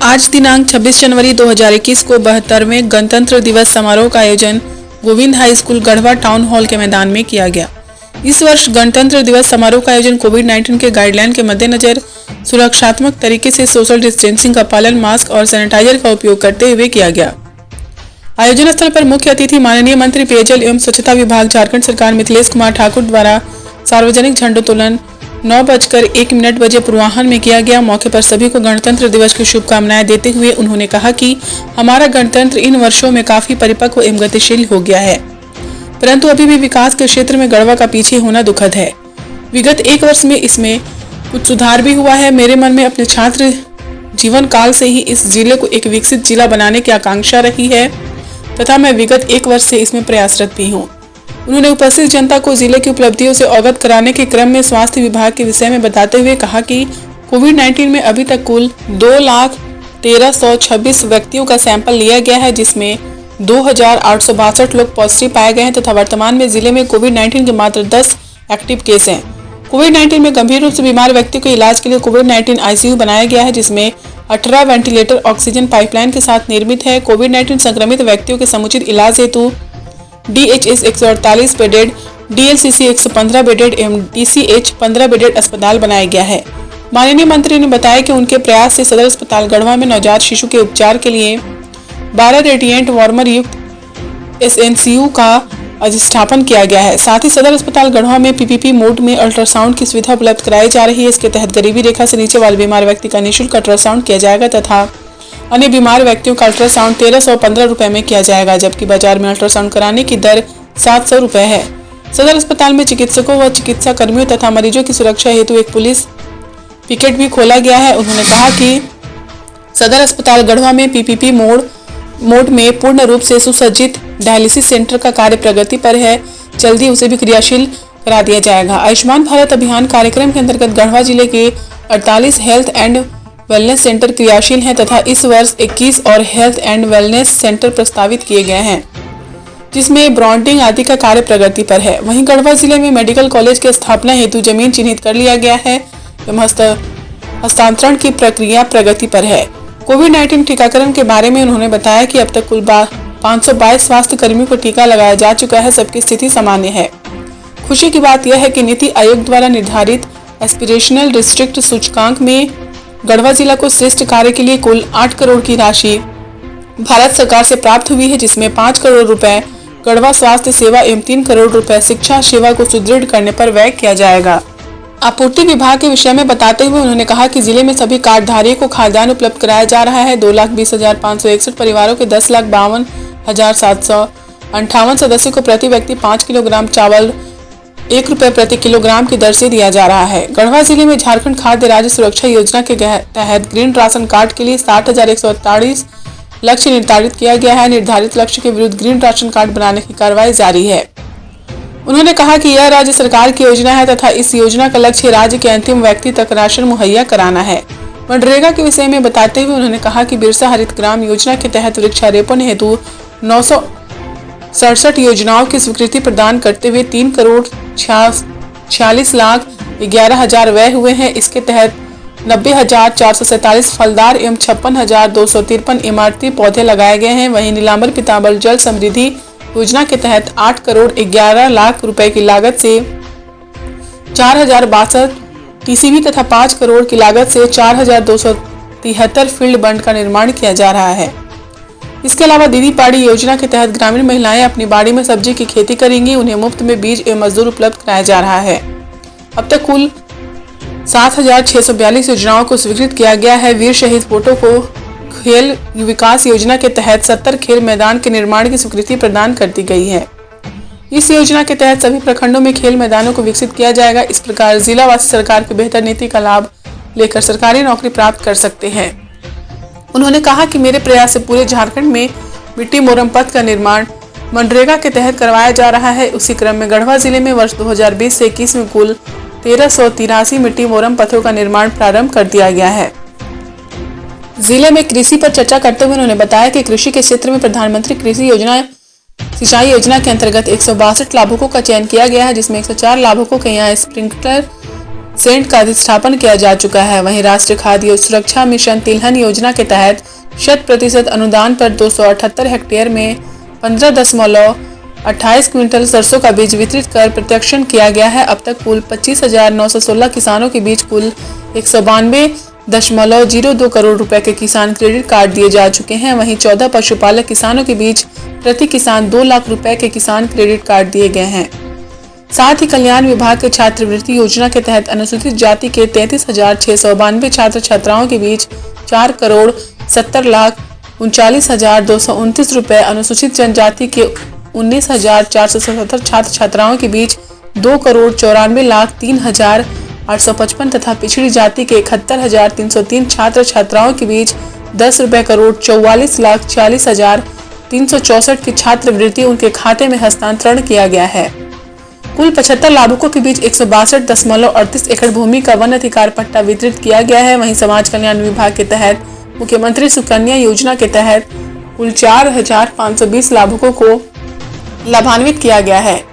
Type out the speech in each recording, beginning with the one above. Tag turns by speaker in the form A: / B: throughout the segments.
A: आज दिनांक 26 जनवरी 2021 को 72वें गणतंत्र दिवस समारोह का आयोजन Govind high school Garhwa town hall के मैदान में किया गया। इस वर्ष गणतंत्र दिवस समारोह का आयोजन कोविड-19 के गाइडलाइन के मद्देनजर सुरक्षात्मक तरीके से सोशल डिस्टेंसिंग का पालन, मास्क और सैनिटाइजर का उपयोग करते हुए किया गया। आयोजन स्थल पर मुख्य अतिथि माननीय मंत्री पेयजल एवं स्वच्छता विभाग झारखंड सरकार मिथिलेश कुमार ठाकुर द्वारा सार्वजनिक झंडोत्तोलन 9:01 पूर्वाह्न में किया गया। मौके पर सभी को गणतंत्र दिवस की शुभकामनाएं देते हुए उन्होंने कहा कि हमारा गणतंत्र इन वर्षों में काफी परिपक्व एवं गतिशील हो गया है, परंतु अभी भी विकास के क्षेत्र में गढ़वा का पीछे होना दुखद है। विगत एक वर्ष में इसमें कुछ सुधार भी हुआ है। मेरे मन में अपने छात्र जीवन काल से ही इस जिले को एक विकसित जिला बनाने की आकांक्षा रही है तथा मैं विगत एक वर्ष से इसमें प्रयासरत भी हूँ। उन्होंने उपस्थित जनता को जिले की उपलब्धियों से अवगत कराने के क्रम में स्वास्थ्य विभाग के विषय में बताते हुए कहा कि कोविड-19 में अभी तक कुल 2,13,26 व्यक्तियों का सैंपल लिया गया है, जिसमें 2,862 लोग पॉजिटिव पाए गए हैं तथा वर्तमान में जिले में कोविड-19 के मात्र 10 एक्टिव केस हैं। कोविड-19 में गंभीर रूप से बीमार व्यक्ति के इलाज के लिए कोविड-19 आईसीयू बनाया गया है, जिसमें 18 वेंटिलेटर ऑक्सीजन पाइपलाइन के साथ निर्मित है। कोविड-19 संक्रमित व्यक्तियों के समुचित इलाज हेतु DHS 148 बेडेड, DLCC 115 बेडेड एवं DCH 15 बेडेड अस्पताल बनाया गया है। माननीय मंत्री ने बताया कि उनके प्रयास से सदर अस्पताल गढ़वा में नवजात शिशु के उपचार के लिए 12 रेडिएंट वार्मर युक्त SNCU का अधिष्ठापन किया गया है। साथ ही सदर अस्पताल गढ़वा में PPP मोड में अल्ट्रासाउंड की सुविधा उपलब्ध कराई जा रही है। इसके तहत गरीबी रेखा से नीचे वाले बीमार व्यक्ति का निःशुल्क अल्ट्रासाउंड किया जाएगा तथा अन्य बीमार व्यक्तियों का अल्ट्रासाउंड 1315 रुपए में किया जाएगा, जबकि बाजार में अल्ट्रासाउंड कराने की दर 700 रुपए है। सदर अस्पताल में चिकित्सकों व चिकित्सा कर्मियों तथा मरीजों की सुरक्षा हेतु एक पुलिस पिकेट भी खोला गया है। उन्होंने कहा कि सदर अस्पताल गढ़वा में PPP मोड में पूर्ण रूप से सुसज्जित डायलिसिस सेंटर का कार्य प्रगति पर है, जल्दी उसे भी क्रियाशील करा दिया जाएगा। आयुष्मान भारत अभियान कार्यक्रम के अंतर्गत गढ़वा जिले के 48 हेल्थ एंड वेलनेस सेंटर क्रियाशील हैं तथा इस वर्ष 21 और हेल्थ एंड वेलनेस सेंटर प्रस्तावित किए गए हैं, जिसमें ब्रांडिंग आदि का कार्य प्रगति पर है। वहीं गढ़वा जिले में मेडिकल कॉलेज की स्थापना हेतु जमीन चिन्हित कर लिया गया है एवं हस्तांतरण की प्रक्रिया प्रगति पर है। कोविड-19 टीकाकरण के बारे में उन्होंने बताया कि अब तक कुल 522 स्वास्थ्य कर्मियों को टीका लगाया जा चुका है, सबकी स्थिति सामान्य है। खुशी की बात यह है कि नीति आयोग द्वारा निर्धारित एस्पिरेशनल डिस्ट्रिक्ट सूचकांक में गढ़वा जिला को श्रेष्ठ कार्य के लिए कुल 8 करोड़ की राशि भारत सरकार से प्राप्त हुई है, जिसमें 5 करोड़ रुपए गढ़वा स्वास्थ्य सेवा एवं 3 करोड़ रुपए शिक्षा सेवा को सुदृढ़ करने पर व्यय किया जाएगा। आपूर्ति विभाग के विषय में बताते हुए उन्होंने कहा कि जिले में सभी कार्डधारियों को खाद्यान्न उपलब्ध कराया जा रहा है। 2,20,561 परिवारों के 10,52,758 सदस्यों को प्रति व्यक्ति 5 किलोग्राम चावल 1 रुपए प्रति किलोग्राम की दर से दिया जा रहा है। गढ़वा जिले में झारखंड खाद्य राज्य सुरक्षा योजना के तहत ग्रीन राशन कार्ड के लिए 60,148 लक्ष्य निर्धारित किया गया है। निर्धारित लक्ष्य के विरुद्ध ग्रीन राशन कार्ड बनाने की कार्रवाई जारी है। उन्होंने कहा कि यह राज्य सरकार की योजना है तथा इस योजना का लक्ष्य राज्य के अंतिम व्यक्ति तक राशन मुहैया कराना है। मनरेगा के विषय में बताते हुए उन्होंने कहा कि बिरसा हरित ग्राम योजना के तहत वृक्षारोपण हेतु 967 योजनाओं की स्वीकृति प्रदान करते हुए 3,46,11,000 व्यय हुए हैं। इसके तहत 90,447 फलदार एवं 56,253 इमारती पौधे लगाए गए हैं। वहीं नीलांबर पीतांबर जल समृद्धि योजना के तहत 8 करोड़ 11 लाख रुपए की लागत से 4,062 TCV तथा 5 करोड़ की लागत से 4,273 फील्ड बंड का निर्माण किया जा रहा है। इसके अलावा दीदी पाड़ी योजना के तहत ग्रामीण महिलाएं अपनी बाड़ी में सब्जी की खेती करेंगी। उन्हें मुफ्त में बीज एवं मजदूर उपलब्ध कराया जा रहा है। अब तक कुल 7,642 योजनाओं को स्वीकृत किया गया है। वीर शहीद पोटो को खेल विकास योजना के तहत 70 खेल मैदान के निर्माण की स्वीकृति प्रदान कर दी गई है। इस योजना के तहत सभी प्रखंडों में खेल मैदानों को विकसित किया जाएगा। इस प्रकार जिलावासी सरकार की बेहतर नीति का लाभ लेकर सरकारी नौकरी प्राप्त कर सकते हैं। उन्होंने कहा कि मेरे प्रयास से पूरे झारखंड में मिट्टी मोरम पथ का निर्माण मनरेगा के तहत करवाया जा रहा है। उसी क्रम में गढ़वा जिले में वर्ष 2020 से 21 में कुल 1383 मिट्टी मोरम पथों का निर्माण प्रारंभ कर दिया गया है। जिले में कृषि पर चर्चा करते हुए उन्होंने बताया कि कृषि के क्षेत्र में प्रधानमंत्री कृषि योजना सिंचाई योजना के अंतर्गत 162 लाभुकों का चयन किया गया है, जिसमें 104 लाभुकों के यहाँ स्प्रिंकलर सेंट का अधिष्ठापन किया जा चुका है। वहीं राष्ट्रीय खाद्य सुरक्षा मिशन तिलहन योजना के तहत 100% अनुदान पर 278 हेक्टेयर में 15.28 क्विंटल सरसों का बीज वितरित कर प्रत्याक्षण किया गया है। अब तक कुल 25,916 किसानों के बीच कुल 192.02 करोड़ रुपए के किसान क्रेडिट कार्ड दिए जा चुके हैं। वहीं 14 पशुपालक किसानों के बीच प्रति किसान 2 लाख रुपए के किसान क्रेडिट कार्ड दिए गए हैं। साथ ही कल्याण विभाग के छात्रवृत्ति योजना के तहत अनुसूचित जाति के 33,692 छात्र छात्राओं के बीच 4,70,39,229 रुपए, अनुसूचित जनजाति के 19,477 छात्र छात्राओं के बीच 2,94,03,855 तथा पिछड़ी जाति के 71,303 छात्र छात्राओं के बीच 10 रुपए करोड़ 44,40,364 की छात्रवृत्ति उनके खाते में हस्तांतरण किया गया है। कुल 75 लाभुकों के बीच 162.38 एकड़ भूमि का वन अधिकार पट्टा वितरित किया गया है। वहीं समाज कल्याण विभाग के तहत मुख्यमंत्री सुकन्या योजना के तहत कुल 4,520 लाभुकों को लाभान्वित किया गया है।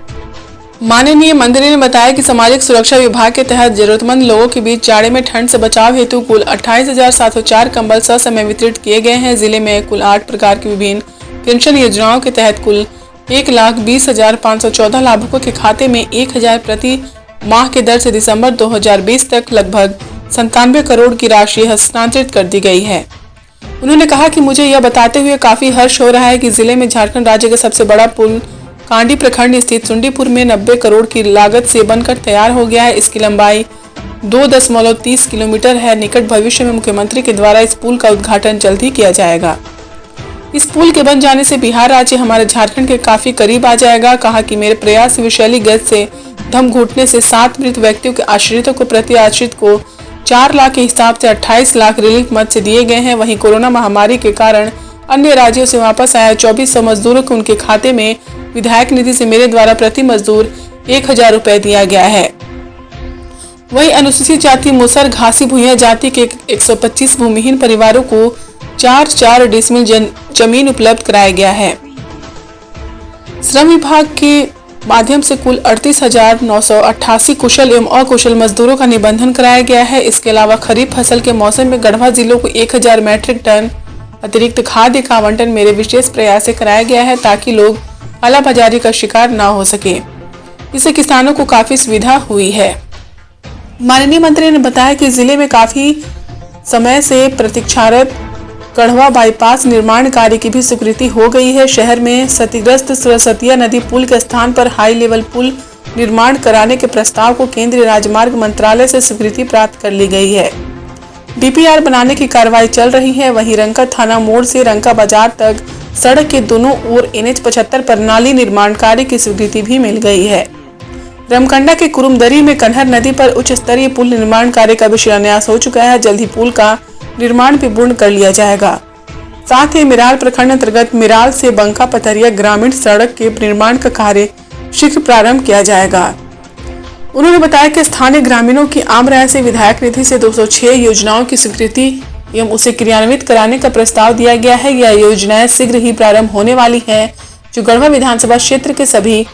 A: माननीय मंत्री ने बताया कि सामाजिक सुरक्षा विभाग के तहत जरूरतमंद लोगों के बीच जाड़े में ठंड से बचाव हेतु कुल 28,704 कंबल ससमय वितरित किए गए हैं। जिले में कुल 8 प्रकार की विभिन्न पेंशन योजनाओं के तहत कुल 1,20,514 लाभुकों के खाते में 1,000 प्रति माह के दर से दिसंबर 2020 तक लगभग 97 करोड़ की राशि हस्तांतरित कर दी गई है। उन्होंने कहा कि मुझे यह बताते हुए काफी हर्ष हो रहा है कि जिले में झारखंड राज्य का सबसे बड़ा पुल कांडी प्रखंड स्थित सुंडीपुर में 90 करोड़ की लागत से बनकर तैयार हो गया है। इसकी लंबाई 2.30 किलोमीटर है। निकट भविष्य में मुख्यमंत्री के द्वारा इस पुल का उद्घाटन जल्द ही किया जाएगा। इस पुल के बन जाने से बिहार राज्य हमारे झारखंड के काफी करीब आ जाएगा। कहा कि मेरे प्रयास विषैली गैस से दम घुटने से 7 मृत व्यक्तियों के आश्रितों को प्रति आश्रित को 4 लाख के हिसाब से 28 लाख रिलीफ मद से दिए गए हैं। वहीं कोरोना महामारी के कारण अन्य राज्यों से वापस आए 2400 मजदूरों को उनके खाते में विधायक निधि से मेरे द्वारा प्रति मजदूर 1,000 रुपए दिया गया है। वहीं अनुसूचित जाति मुसर घासी भुइयां जाति के 125 भूमिहीन परिवारों को 4 डिसमिल जमीन उपलब्ध कराया गया है। श्रम विभाग के माध्यम से कुल 38,988 कुशल एवं अकुशल मजदूरों का निबंधन कराया गया है। इसके अलावा खरीफ फसल के मौसम में गढ़वा जिलों को 1,000 मैट्रिक टन अतिरिक्त खाद्य का आवंटन मेरे विशेष प्रयास से कराया गया है ताकि लोग कालाबाजारी का शिकार न हो सके। इससे किसानों को काफी सुविधा हुई है। माननीय मंत्री ने बताया कि जिले में काफी समय से प्रतीक्षारत गढ़वा बाईपास निर्माण कार्य की भी स्वीकृति हो गई है। शहर में क्षतिग्रस्त सरस्वतिया नदी पुल के स्थान पर हाई लेवल पुल निर्माण कराने के प्रस्ताव को केंद्रीय राजमार्ग मंत्रालय से स्वीकृति प्राप्त कर ली गई है। डीपीआर बनाने की कार्रवाई चल रही है। वहीं रंका थाना मोड़ से रंका बाजार तक सड़क के दोनों ओर NH 75 पर नाली निर्माण कार्य की स्वीकृति भी मिल गई है। रमकंडा के कुरुमदरी में कन्हर नदी पर उच्च स्तरीय पुल निर्माण कार्य का भी शिलान्यास हो चुका है। जल्द ही पुल का निर्माण भी पूर्ण कर लिया जाएगा। साथ ही मिराल प्रखंड अंतर्गत मिराल से बंका पथरिया ग्रामीण सड़क के निर्माण का कार्य शीघ्र प्रारंभ किया जाएगा। उन्होंने बताया कि स्थानीय ग्रामीणों की आम राय से विधायक निधि से 206 योजनाओं की स्वीकृति एवं उसे क्रियान्वित कराने का प्रस्ताव दिया गया है। यह योजनाएं शीघ्र ही प्रारंभ होने वाली है, जो गढ़वा विधानसभा क्षेत्र के सभी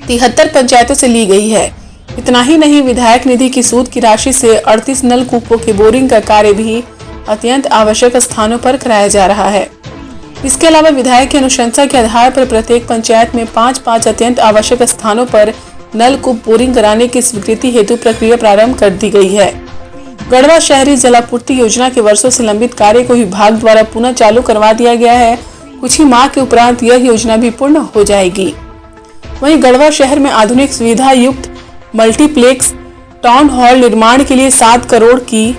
A: 73 पंचायतों से ली गई है। इतना ही नहीं, विधायक निधि की सूद की राशि से 38 नलकूपों की बोरिंग का कार्य भी अत्यंत आवश्यक स्थानों पर कराया जा रहा है। इसके अलावा विधायक की अनुशंसा के आधार पर प्रत्येक पंचायत में 5-5 अत्यंत आवश्यक स्थानों पर नलकूप बोरिंग कराने की स्वीकृति हेतु प्रक्रिया प्रारंभ कर दी गई है। गढ़वा शहरी जलापूर्ति योजना के वर्षों से लंबित कार्य को विभाग द्वारा पुनः चालू करवा दिया गया है। कुछ ही माह के उपरांत यह योजना भी पूर्ण हो जाएगी। वहीं गढ़वा शहर में आधुनिक सुविधा युक्त मल्टीप्लेक्स टाउन हॉल निर्माण के लिए 7 करोड़ की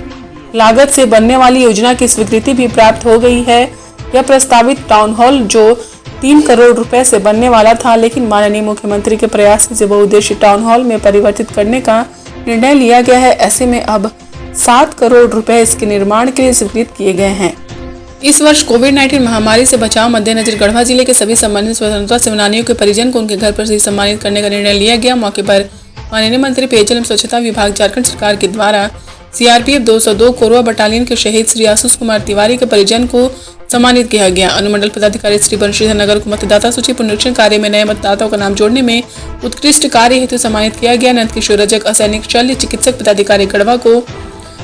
A: लागत से बनने वाली योजना की स्वीकृति भी प्राप्त हो गई है। यह प्रस्तावित टाउन हॉल जो 3 करोड़ रुपए से बनने वाला था, लेकिन माननीय मुख्यमंत्री के प्रयास से बहुउद्देशीय टाउन हॉल में परिवर्तित करने का निर्णय लिया गया है। ऐसे में अब 7 करोड़ रुपए इसके निर्माण के लिए स्वीकृत किए गए हैं। इस वर्ष कोविड-19 महामारी से बचाव मद्देनजर गढ़वा जिले के सभी संबंधित स्वतंत्रता सेनानियों के परिजन को उनके घर पर ही सम्मानित करने का निर्णय लिया गया। मौके पर माननीय मंत्री पेयजल एवं स्वच्छता विभाग झारखंड सरकार के द्वारा सीआरपीएफ 202 कोरवा बटालियन के शहीद श्री आशीष कुमार तिवारी के परिजन को सम्मानित किया गया। अनुमंडल पदाधिकारी श्री बंशीधर नगर को मतदाता सूची पुनरीक्षण कार्य में नए मतदाताओं का नाम जोड़ने में उत्कृष्ट कार्य हेतु सम्मानित किया गया। नंद किशोर रजक असैनिक शल्य चिकित्सक पदाधिकारी गढ़वा को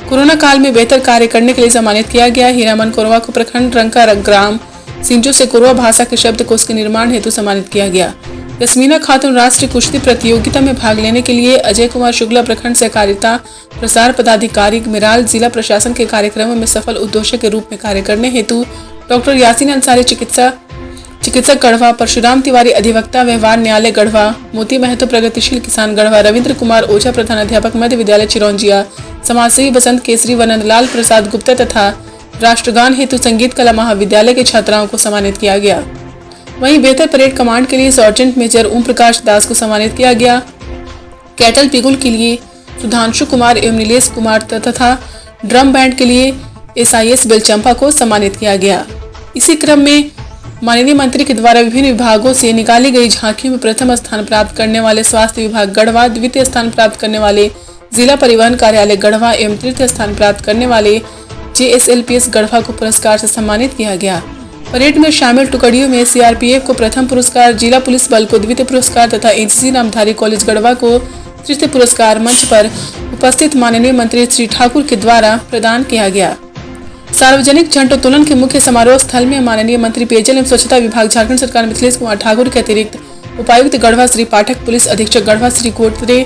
A: कोरोना काल में बेहतर कार्य करने के लिए सम्मानित किया गया। हीरामन कोरवा को प्रखंड रंका ग्राम सिंजो से कोरवा भाषा के शब्दकोश के निर्माण हेतु सम्मानित किया गया। यस्मीना खातून राष्ट्रीय कुश्ती प्रतियोगिता में भाग लेने के लिए अजय कुमार शुक्ला प्रखंड सहकारिता प्रसार पदाधिकारी मिराल जिला प्रशासन के कार्यक्रमों में सफल उद्घोषक के रूप में कार्य करने हेतु डॉक्टर यासीन अंसारी चिकित्सक गढ़वा, परशुराम तिवारी अधिवक्ता व्यवहार न्यायालय गढ़वा, मोती महतो प्रगतिशील किसान गढ़वा, रविंद्र कुमार ओझा प्रधान अध्यापक मध्य विद्यालय चिरौंजिया, समाजसेवी बसंत केसरी व नंदलाल प्रसाद गुप्ता तथा राष्ट्रगान हेतु संगीत कला महाविद्यालय के छात्राओं को सम्मानित किया गया। वहीं बेहतर परेड कमांड के लिए सर्जेंट मेजर ओम प्रकाश दास को सम्मानित किया गया। कैटल पिगुल के लिए सुधांशु कुमार एवं नीलेश कुमार तथा ड्रम बैंड के लिए SIS बेलचंपा को सम्मानित किया गया। इसी क्रम में माननीय मंत्री के द्वारा विभिन्न विभागों से निकाली गई झांकियों में प्रथम स्थान प्राप्त करने वाले स्वास्थ्य विभाग गढ़वा, द्वितीय स्थान प्राप्त करने वाले जिला परिवहन कार्यालय गढ़वा एवं तृतीय स्थान प्राप्त करने वाले JSLPS गढ़वा को पुरस्कार से सम्मानित किया गया। परेड में शामिल टुकड़ियों में CRPF को प्रथम पुरस्कार, जिला पुलिस बल को द्वितीय पुरस्कार तथा NCC नामधारी कॉलेज गढ़वा को तृतीय पुरस्कार मंच पर उपस्थित माननीय मंत्री श्री ठाकुर के द्वारा प्रदान किया गया। सार्वजनिक झंडोत्तोलन के मुख्य समारोह स्थल में माननीय मंत्री पेयजल एवं स्वच्छता विभाग झारखंड सरकार मिथिलेश कुमार ठाकुर के अतिरिक्त उपायुक्त गढ़वा श्री पाठक, पुलिस अधीक्षक गढ़वा श्री कोटरे,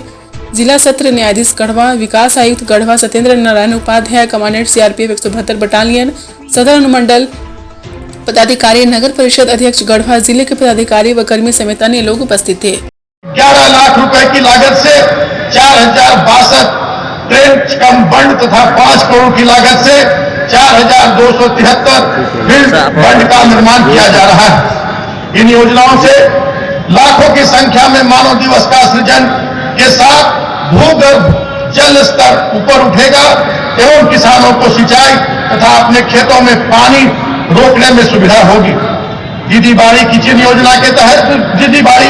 A: जिला सत्र न्यायाधीश गढ़वा, विकास आयुक्त Garhwa Satyendra Narayan Upadhyay, commandant CRPF 172 battalion, सदर अनुमंडल पदाधिकारी, नगर परिषद अध्यक्ष गढ़वा, जिले के पदाधिकारी व कर्मी समेत अन्य लोग उपस्थित थे।
B: 11 लाख रुपए की लागत से 4062 ट्रेंच कम बंड तथा 5 करोड़ की लागत से 4273 फील्ड बंड का निर्माण किया जा रहा है। इन योजनाओं से लाखों की संख्या में मानव दिवस का सृजन के साथ भूगर्भ जल स्तर ऊपर उठेगा एवं किसानों को सिंचाई तथा अपने खेतों में पानी रोकने में सुविधा होगी। दीदी बाड़ी किचन योजना के तहत दीदी बाड़ी